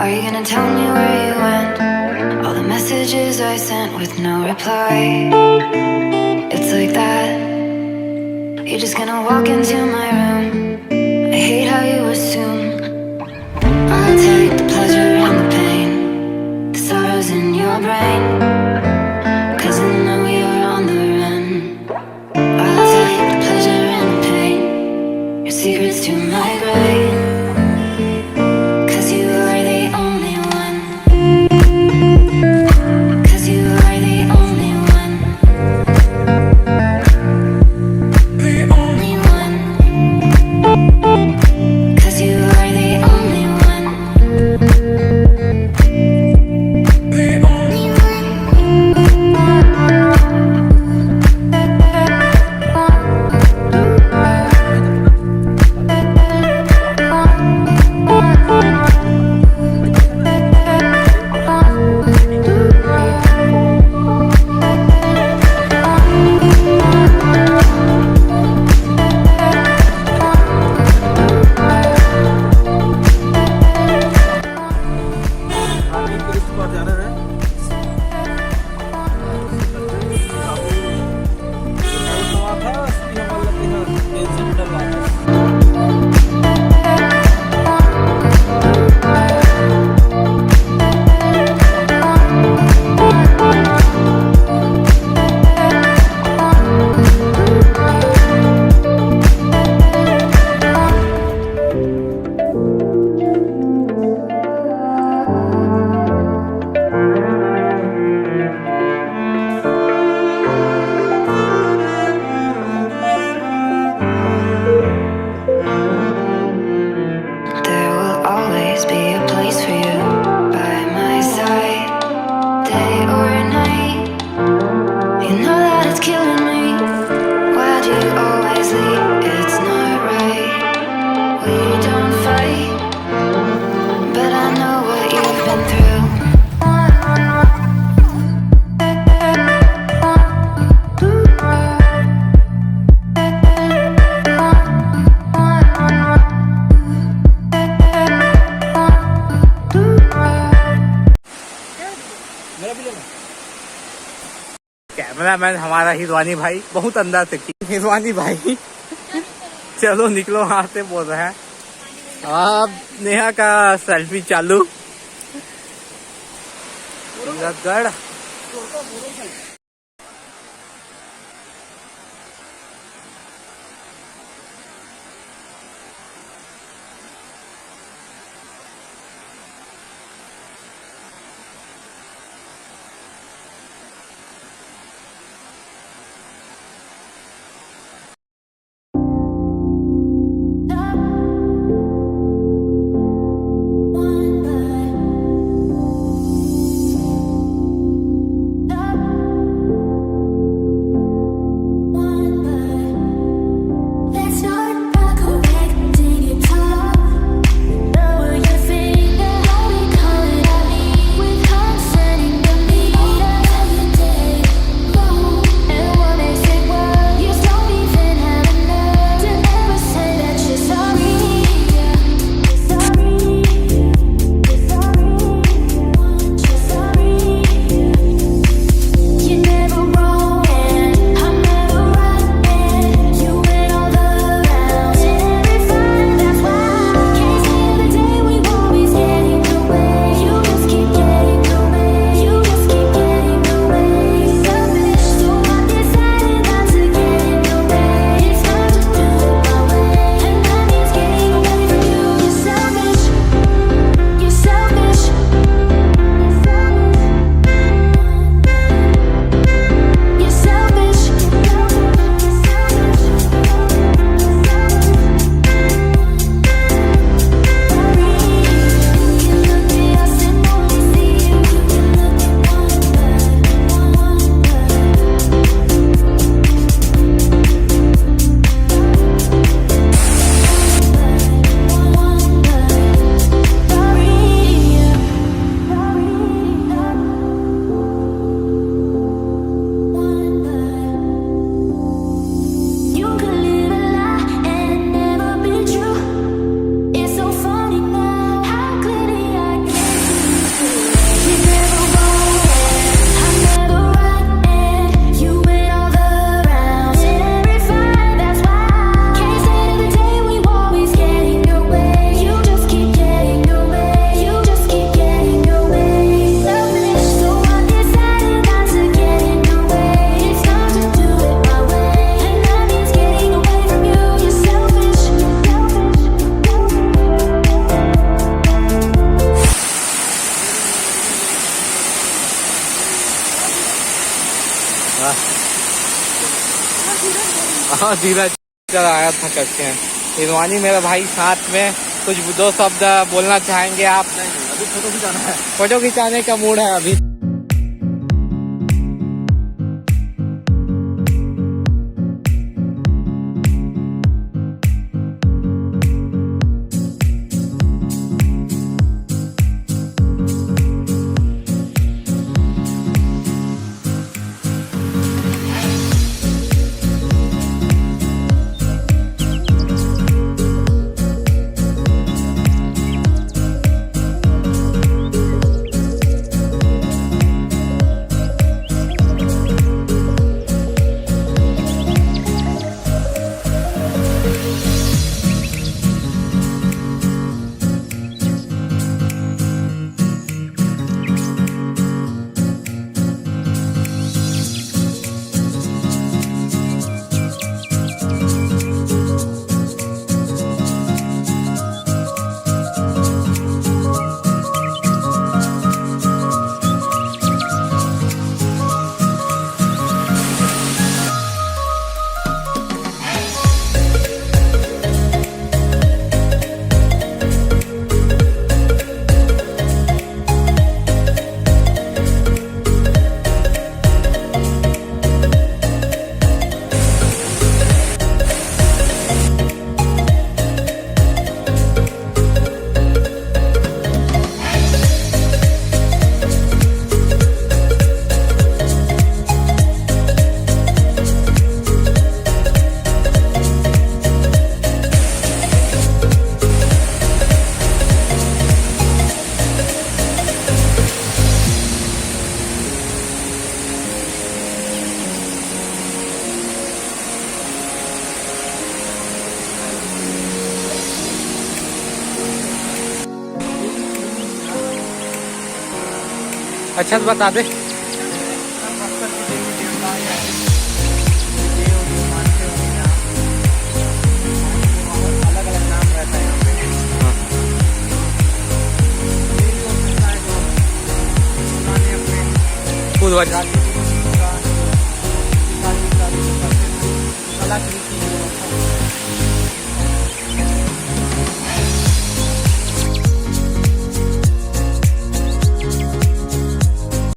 Are you gonna tell me where you went? All the messages I sent with no reply. It's like that. You're just gonna walk into my room. I hate how you assume I'll take the pleasure and the pain, the sorrows in your brain, 'cause I know you're on the run. I'll take the pleasure and the pain, your secrets to my grave, 'cause you are the only one. 'Cause you are the only one. The only one. 'Cause you are the only one. The only one. There will always be a place for you by my side, day or night. You know that it's killing me. Why do you always leave? It's not right. We don't fight, but I know what you've been through. Cameraman हमारा हिरवानी भाई बहुत अंदर से की। हिरवानी भाई चलो निकलो वहां से बोल रहे हैं। अब नेहा का सेल्फी चालू। तिरथगढ़ बहुत धीरे चल आया था करके। हिरवानी मेरा भाई साथ में कुछ दो शब्द बोलना चाहेंगे आप? अभी फोटो खिंचाना है। फोटो खिंचाने का मूड है अभी। अच्छा तो बता दे। अलग अलग नाम रहता है यहाँ पे। पूर्वज